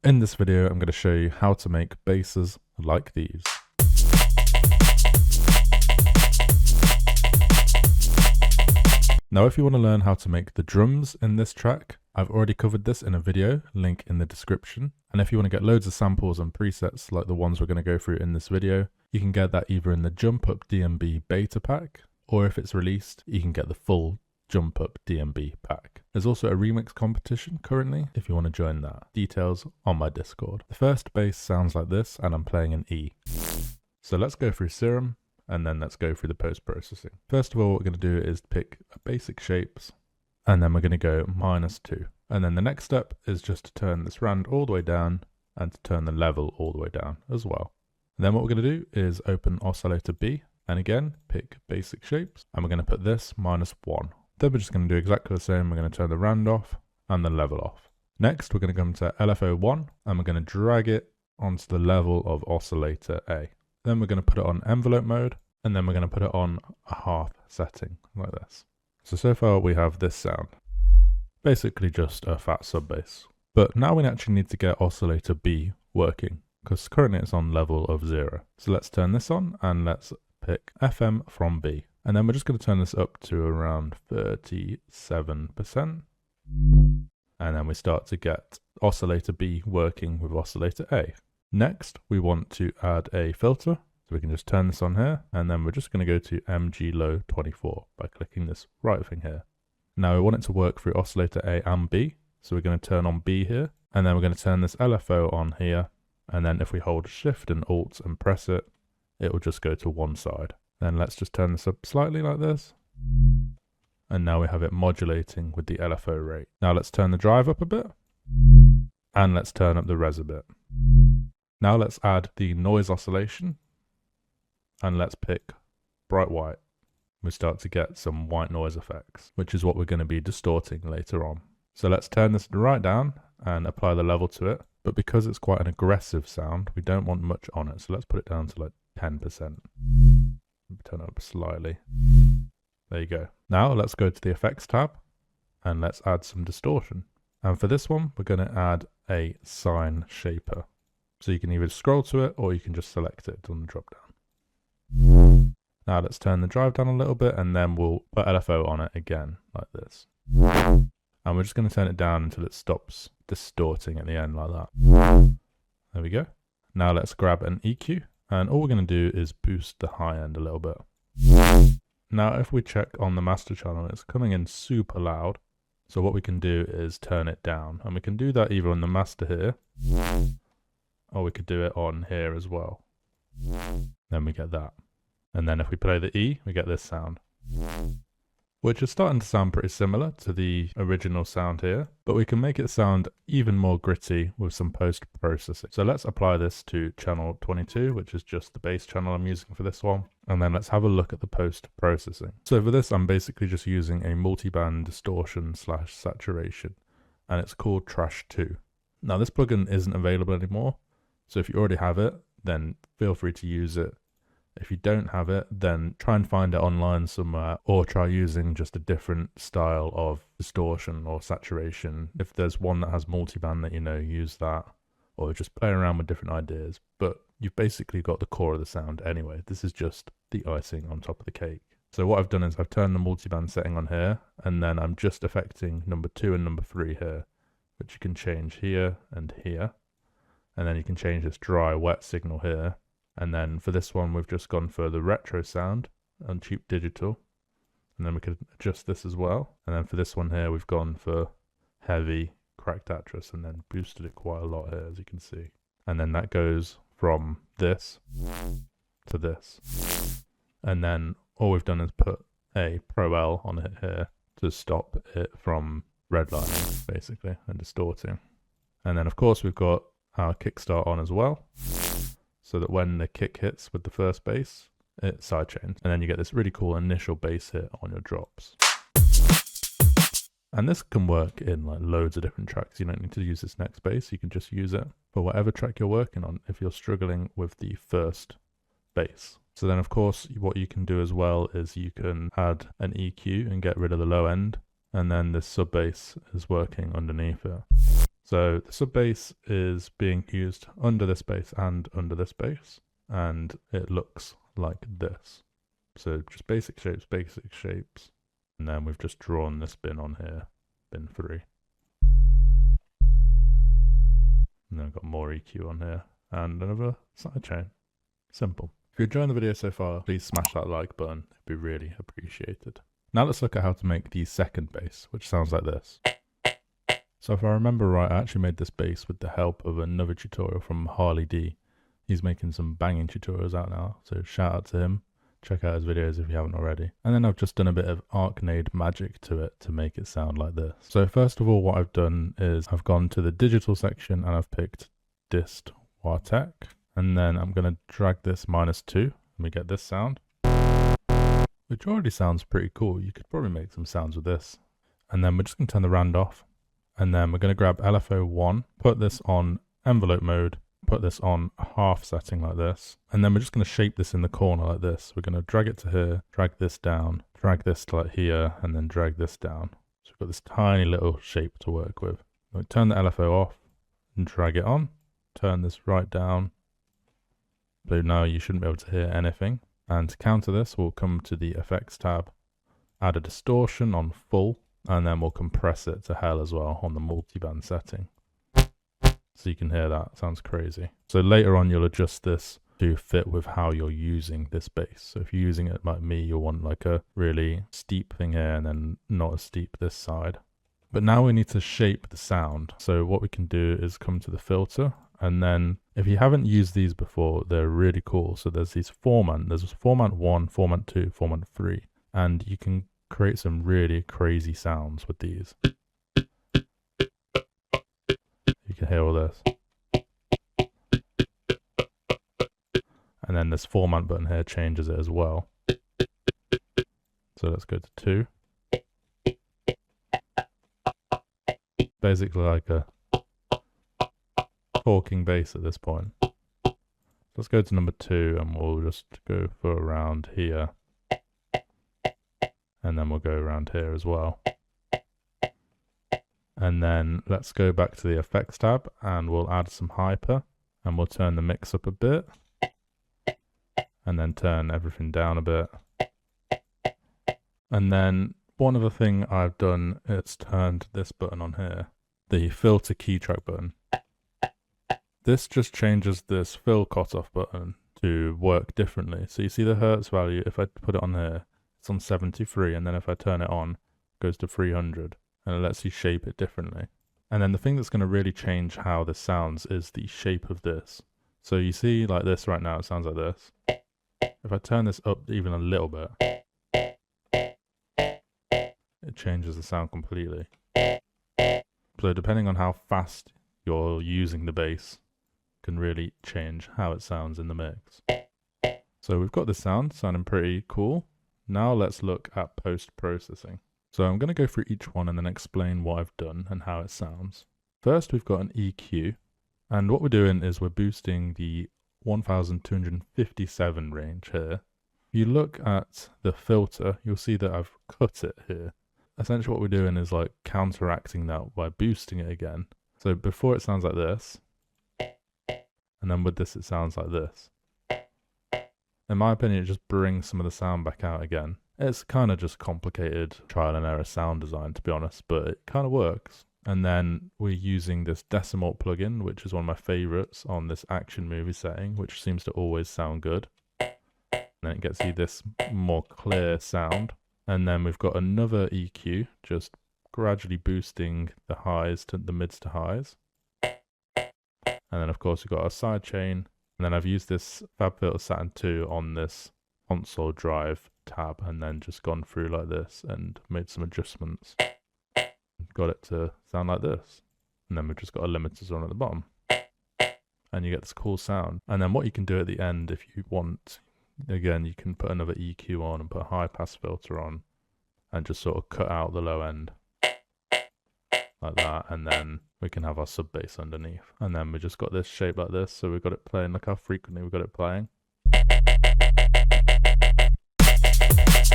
In this video, I'm going to show you how to make basses like these. Now, if you want to learn how to make the drums in this track, I've already covered this in a video, link in the description. And if you want to get loads of samples and presets like the ones we're going to go through in this video, you can get that either in the Jump Up DMB beta pack, or if it's released, you can get the full Jump Up DMB pack. There's also a remix competition currently if you want to join that. Details on my Discord. The first bass sounds like this and I'm playing an E. So let's go through Serum and then let's go through the post-processing. First of all, what we're going to do is pick basic shapes and then we're going to go -2. And then the next step is just to turn this round all the way down and to turn the level all the way down as well. And then what we're going to do is open oscillator B and again pick basic shapes and we're going to put this -1. Then we're just going to do exactly the same. We're going to turn the round off and the level off. Next, we're going to come to LFO1 and we're going to drag it onto the level of oscillator A. Then we're going to put it on envelope mode and then we're going to put it on a half setting like this. So far we have this sound. Basically just a fat sub bass. But now we actually need to get oscillator B working because currently it's on level of 0. So let's turn this on and let's pick FM from B. And then we're just going to turn this up to around 37%. And then we start to get oscillator B working with oscillator A. Next, we want to add a filter. So we can just turn this on here. And then we're just going to go to MG Low 24 by clicking this right thing here. Now we want it to work through oscillator A and B. So we're going to turn on B here. And then we're going to turn this LFO on here. And then if we hold Shift and Alt and press it, it will just go to one side. Then let's just turn this up slightly like this. And now we have it modulating with the LFO rate. Now let's turn the drive up a bit. And let's turn up the res a bit. Now let's add the noise oscillation. And let's pick bright white. We start to get some white noise effects, which is what we're going to be distorting later on. So let's turn this right down and apply the level to it. But because it's quite an aggressive sound, we don't want much on it. So let's put it down to like 10%. Turn it up slightly. There you go. Now let's go to the effects tab and let's add some distortion. And for this one, we're going to add a sine shaper. So you can either scroll to it or you can just select it on the drop down. Now let's turn the drive down a little bit and then we'll put LFO on it again like this. And we're just going to turn it down until it stops distorting at the end like that. There we go. Now let's grab an EQ. And all we're going to do is boost the high end a little bit. Now if we check on the master channel, it's coming in super loud. So what we can do is turn it down. And we can do that either on the master here, or we could do it on here as well. Then we get that. And then if we play the E, we get this sound. Which is starting to sound pretty similar to the original sound here, but we can make it sound even more gritty with some post-processing. So let's apply this to channel 22, which is just the bass channel I'm using for this one. And then let's have a look at the post-processing. So for this, I'm basically just using a multiband distortion / saturation, and it's called Trash 2. Now this plugin isn't available anymore, so if you already have it, then feel free to use it. If you don't have it, then try and find it online somewhere or try using just a different style of distortion or saturation. If there's one that has multiband that you know, use that or just play around with different ideas. But you've basically got the core of the sound anyway. This is just the icing on top of the cake. So what I've done is I've turned the multiband setting on here and then I'm just affecting number 2 and number 3 here, which you can change here and here. And then you can change this dry wet signal here. And then for this one, we've just gone for the retro sound on cheap digital. And then we could adjust this as well. And then for this one here, we've gone for heavy cracked actress and then boosted it quite a lot here, as you can see. And then that goes from this to this. And then all we've done is put a Pro L on it here to stop it from redlining, basically, and distorting. And then, of course, we've got our kickstart on as well, so that when the kick hits with the first bass, it sidechains. And then you get this really cool initial bass hit on your drops. And this can work in like loads of different tracks. You don't need to use this next bass. You can just use it for whatever track you're working on if you're struggling with the first bass. So then, of course, what you can do as well is you can add an EQ and get rid of the low end. And then this sub bass is working underneath it. So the sub bass is being used under this bass and under this bass, and it looks like this. So just basic shapes, and then we've just drawn this bin on here, bin 3. And then we've got more EQ on here, and another sidechain. Simple. If you're enjoying the video so far, please smash that like button, it'd be really appreciated. Now let's look at how to make the second bass, which sounds like this. So if I remember right, I actually made this bass with the help of another tutorial from Harley D. He's making some banging tutorials out now, so shout out to him. Check out his videos if you haven't already. And then I've just done a bit of Arcade magic to it to make it sound like this. So first of all, what I've done is I've gone to the digital section and I've picked Dist Wartek. And then I'm going to drag this -2 and we get this sound, which already sounds pretty cool. You could probably make some sounds with this. And then we're just going to turn the rand off. And then we're going to grab LFO1, put this on envelope mode, put this on half setting like this. And then we're just going to shape this in the corner like this. We're going to drag it to here, drag this down, drag this to like here, and then drag this down. So we've got this tiny little shape to work with. We'll turn the LFO off and drag it on. Turn this right down. So now you shouldn't be able to hear anything. And to counter this, we'll come to the effects tab, add a distortion on full, and then we'll compress it to hell as well on the multiband setting. So you can hear that, it sounds crazy. So later on you'll adjust this to fit with how you're using this bass. So if you're using it like me, you'll want like a really steep thing here and then not as steep this side. But now we need to shape the sound. So what we can do is come to the filter, and then if you haven't used these before, they're really cool. So there's these format, there's format 1, format 2, format 3, and you can create some really crazy sounds with these. You can hear all this. And then this format button here changes it as well. So let's go to 2. Basically like a talking bass at this point. Let's go to number 2 and we'll just go for around here. And then we'll go around here as well. And then let's go back to the effects tab and we'll add some hyper and we'll turn the mix up a bit and then turn everything down a bit. And then one other thing I've done is turned this button on here, the filter key track button. This just changes this fill cutoff button to work differently. So you see the hertz value, if I put it on here, it's on 73, and then if I turn it on, it goes to 300, and it lets you shape it differently. And then the thing that's going to really change how this sounds is the shape of this. So you see like this right now, it sounds like this. If I turn this up even a little bit, it changes the sound completely. So depending on how fast you're using the bass can really change how it sounds in the mix. So we've got this sound sounding pretty cool. Now let's look at post-processing. So I'm going to go through each one and then explain what I've done and how it sounds. First, we've got an EQ, and what we're doing is we're boosting the 1257 range here. If you look at the filter, you'll see that I've cut it here. Essentially what we're doing is like counteracting that by boosting it again. So before it sounds like this, and then with this it sounds like this. In my opinion, it just brings some of the sound back out again. It's kind of just complicated trial and error sound design, to be honest, but it kind of works. And then we're using this Decimal plugin, which is one of my favorites on this action movie setting, which seems to always sound good. And then it gets you this more clear sound. And then we've got another EQ, just gradually boosting the highs to the mids to highs. And then of course we've got our side chain. And then I've used this FabFilter Saturn 2 on this console drive tab and then just gone through like this and made some adjustments. Got it to sound like this. And then we've just got a limiters on at the bottom. And you get this cool sound. And then what you can do at the end if you want, again, you can put another EQ on and put a high pass filter on and just sort of cut out the low end like that, and then we can have our sub bass underneath. And then we just got this shape like this, so we've got it playing. Look how frequently we've got it playing.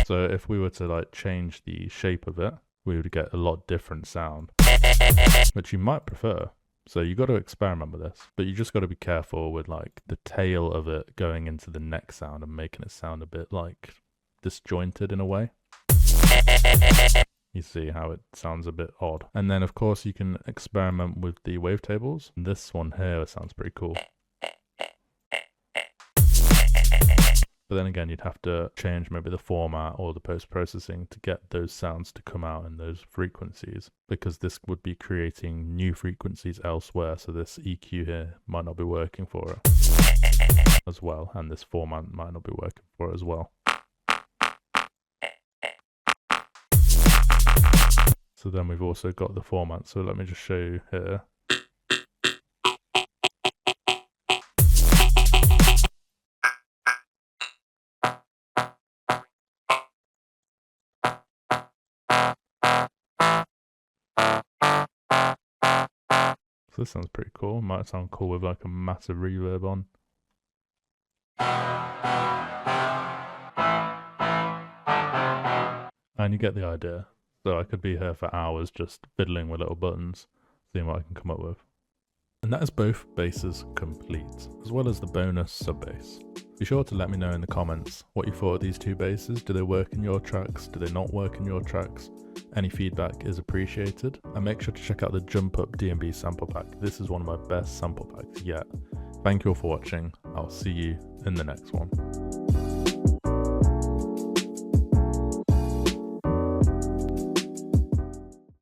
So if we were to like change the shape of it, we would get a lot different sound, which you might prefer. So you got to experiment with this, but you just got to be careful with like the tail of it going into the neck sound and making it sound a bit like disjointed in a way. You see how it sounds a bit odd. And then of course you can experiment with the wavetables. This one here sounds pretty cool. But then again, you'd have to change maybe the format or the post-processing to get those sounds to come out in those frequencies, because this would be creating new frequencies elsewhere. So this EQ here might not be working for it as well, and this format might not be working for it as well. So then we've also got the format. So let me just show you here. So this sounds pretty cool. Might sound cool with like a massive reverb on. And you get the idea. So I could be here for hours just fiddling with little buttons, seeing what I can come up with. And that is both basses complete, as well as the bonus sub bass. Be sure to let me know in the comments what you thought of these two basses. Do they work in your tracks? Do they not work in your tracks? Any feedback is appreciated. And make sure to check out the Jump Up D&B sample pack. This is one of my best sample packs yet. Thank you all for watching. I'll see you in the next one.